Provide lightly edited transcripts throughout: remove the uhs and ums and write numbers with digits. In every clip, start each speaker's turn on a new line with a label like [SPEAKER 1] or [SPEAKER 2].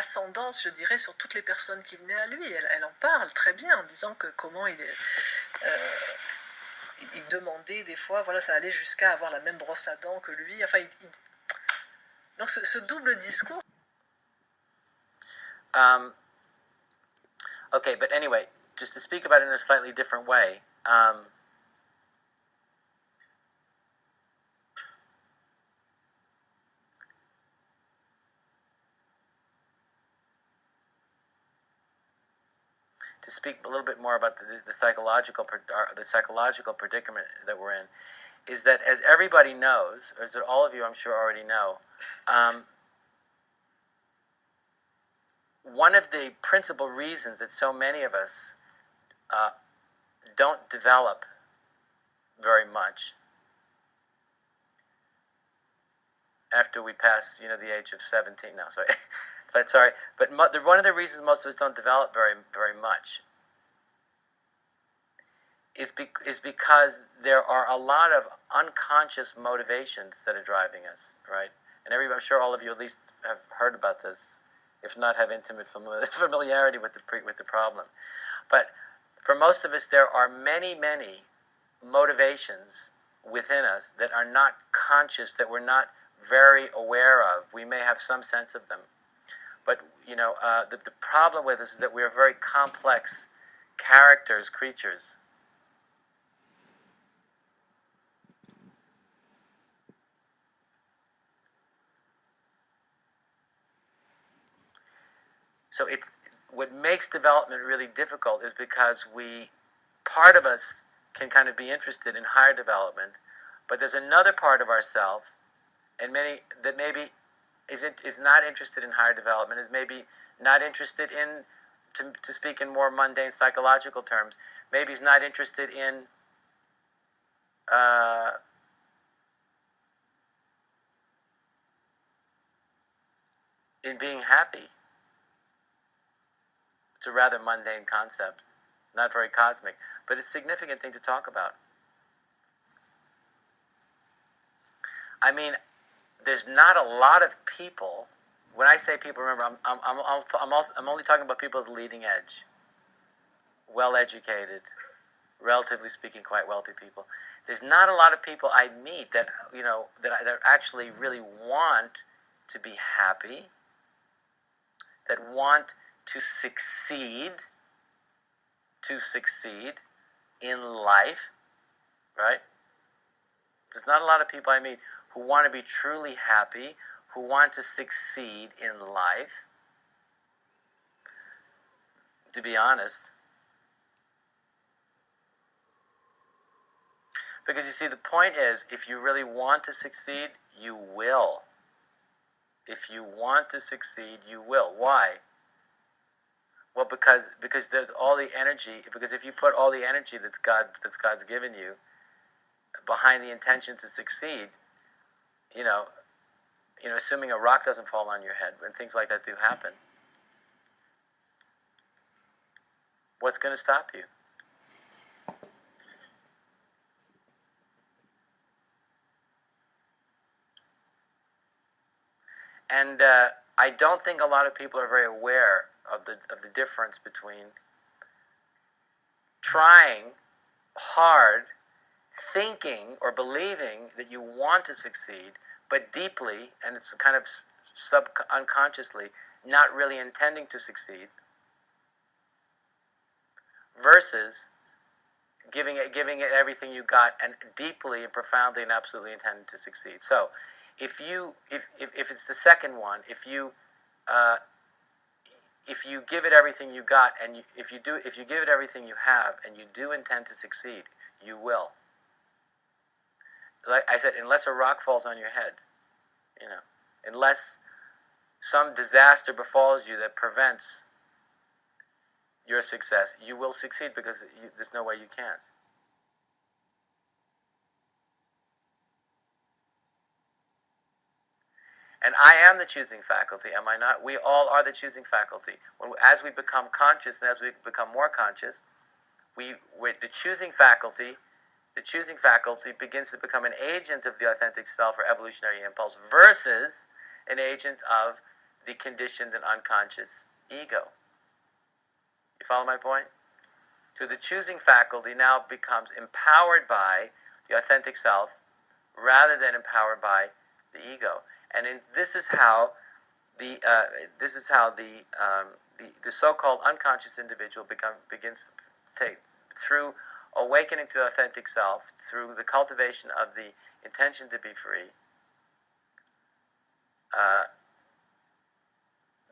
[SPEAKER 1] ascendance, je dirais, sur toutes les personnes qui venaient à lui. Elle en parle très bien en disant que comment il demandait des fois, voilà, ça allait jusqu'à avoir la même brosse à dents que lui. Enfin, donc ce double discours.
[SPEAKER 2] Okay, but anyway, just to speak about it in a slightly different way. To speak a little bit more about the psychological predicament that we're in, is that, as everybody knows, or as all of you I'm sure already know, one of the principal reasons that so many of us don't develop very much after we pass, the age of 17. No, sorry. But one of the reasons most of us don't develop very, very much is because there are a lot of unconscious motivations that are driving us, right? And I'm sure all of you at least have heard about this, if not have intimate familiarity with the problem. But for most of us, there are many, many motivations within us that are not conscious, that we're not very aware of. We may have some sense of them. But, the problem with us is that we are very complex characters, creatures. So what makes development really difficult is because part of us can kind of be interested in higher development, but there's another part of ourself, and that maybe is not interested in higher development, is maybe not interested in, to speak in more mundane psychological terms, maybe he's not interested in being happy. It's a rather mundane concept, not very cosmic, but it's a significant thing to talk about. I mean, there's not a lot of people. When I say people, remember, I'm only talking about people at the leading edge, well-educated, relatively speaking, quite wealthy people. There's not a lot of people I meet that that actually really want to be happy, that want to succeed in life, right? There's not a lot of people I meet who want to be truly happy, who want to succeed in life. To be honest. Because you see, the point is, if you really want to succeed, you will. If you want to succeed, you will. Why? Well, because there's all the energy. Because if you put all the energy that's God's given you behind the intention to succeed, assuming a rock doesn't fall on your head, and things like that do happen, what's going to stop you? And I don't think a lot of people are very aware of the difference between trying hard, thinking or believing that you want to succeed, but deeply, and it's kind of unconsciously, not really intending to succeed, versus giving it everything you got and deeply and profoundly and absolutely intending to succeed. So, if it's the second one, if you give it everything you got, and if you give it everything you have, and you do intend to succeed, you will. Like I said, unless a rock falls on your head, unless some disaster befalls you that prevents your success, you will succeed, because there's no way you can't. And I am the choosing faculty, am I not? We all are the choosing faculty. As we become conscious and as we become more conscious, the choosing faculty begins to become an agent of the authentic self or evolutionary impulse versus an agent of the conditioned and unconscious ego. You follow my point? So the choosing faculty now becomes empowered by the authentic self rather than empowered by the ego. And this is how the so-called unconscious individual begins to take, through awakening to the authentic self, through the cultivation of the intention to be free,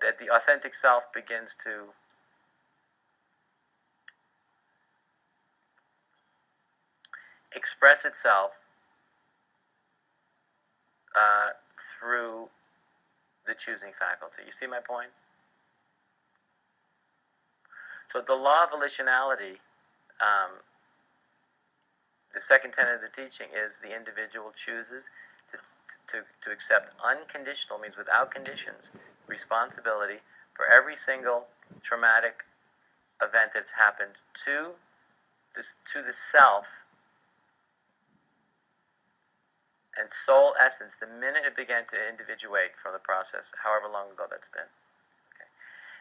[SPEAKER 2] that the authentic self begins to express itself through the choosing faculty. You see my point? So the law of volitionality, the second tenet of the teaching, is the individual chooses to accept unconditional, means without conditions, responsibility for every single traumatic event that's happened to the self and soul essence the minute it began to individuate from the process, however long ago that's been. Okay.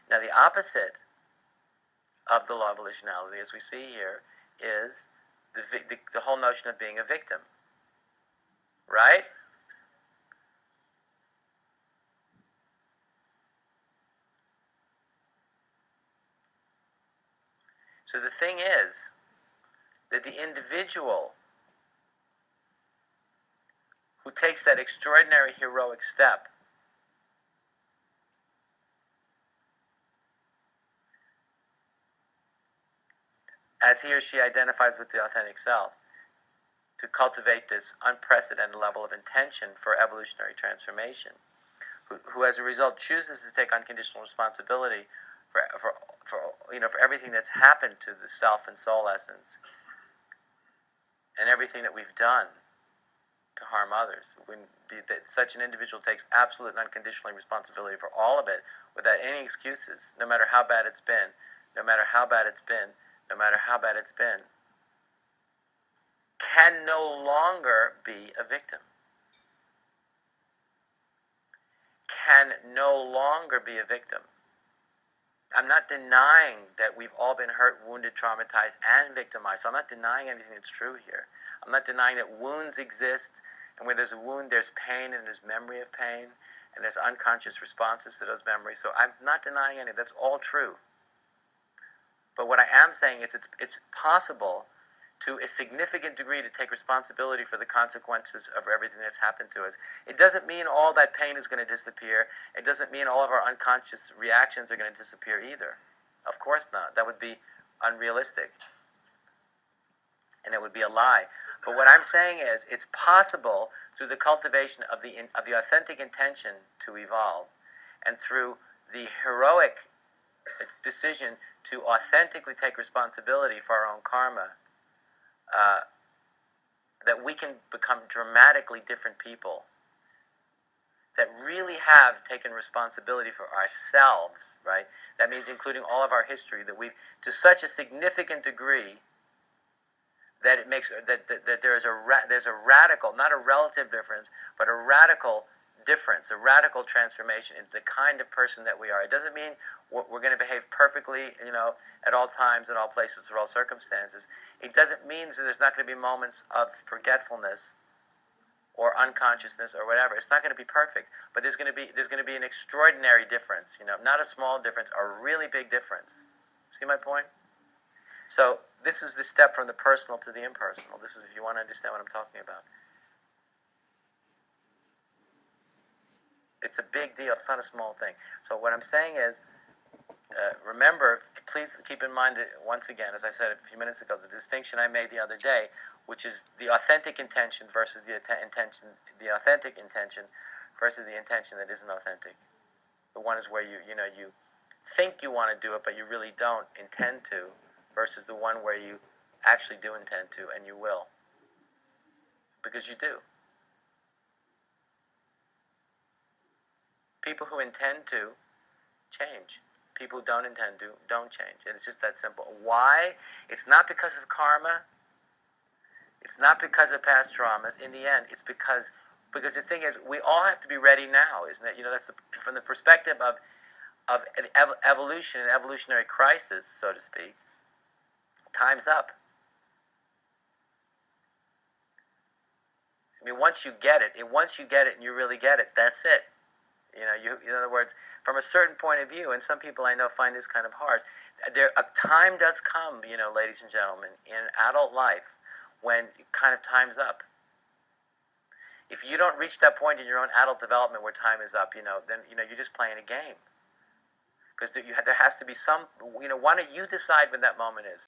[SPEAKER 2] Now the opposite of the law of volitionality, as we see here, is the whole notion of being a victim. Right? So the thing is that the individual who takes that extraordinary heroic step as he or she identifies with the authentic self to cultivate this unprecedented level of intention for evolutionary transformation, who as a result chooses to take unconditional responsibility for everything that's happened to the self and soul essence and everything that we've done to harm others. Such an individual takes absolute and unconditional responsibility for all of it without any excuses, no matter how bad it's been, no matter how bad it's been, no matter how bad it's been, can no longer be a victim. Can no longer be a victim. I'm not denying that we've all been hurt, wounded, traumatized, and victimized. So I'm not denying anything that's true here. I'm not denying that wounds exist, and where there's a wound, there's pain, and there's memory of pain, and there's unconscious responses to those memories. So I'm not denying any. That's all true. But what I am saying is it's possible to a significant degree to take responsibility for the consequences of everything that's happened to us. It doesn't mean all that pain is going to disappear. It doesn't mean all of our unconscious reactions are going to disappear either. Of course not. That would be unrealistic. And it would be a lie. But what I'm saying is it's possible through the cultivation of the authentic intention to evolve and through the heroic decision to authentically take responsibility for our own karma, that we can become dramatically different people that really have taken responsibility for ourselves, right? That means including all of our history, that we've, to such a significant degree, that it makes that there's a radical, not a relative difference, but a radical difference, a radical transformation in the kind of person that we are. It doesn't mean we're going to behave perfectly, at all times, in all places, or all circumstances. It doesn't mean that there's not going to be moments of forgetfulness or unconsciousness or whatever. It's not going to be perfect, but there's going to be an extraordinary difference. Not a small difference, a really big difference. See my point? So this is the step from the personal to the impersonal. This is if you want to understand what I'm talking about. It's a big deal. It's not a small thing. So what I'm saying is, remember, please keep in mind that, once again, as I said a few minutes ago, the distinction I made the other day, which is the authentic intention versus the authentic intention versus the intention that isn't authentic. The one is where you think you want to do it, but you really don't intend to, versus the one where you actually do intend to, and you will. Because you do. People who intend to change. People who don't intend to don't change. And it's just that simple. Why? It's not because of karma. It's not because of past traumas. In the end, it's because Because the thing is, we all have to be ready now, isn't it? You know, that's from the perspective of evolution and evolutionary crisis, so to speak. Time's up. I mean, once you get it and you really get it, that's it. You know, in other words, from a certain point of view, and some people I know find this kind of hard, a time does come, you know, ladies and gentlemen, in adult life when kind of time's up. If you don't reach that point in your own adult development where time is up, you know, then, you know, you're just playing a game. Because there has to be some, you know, why don't you decide when that moment is?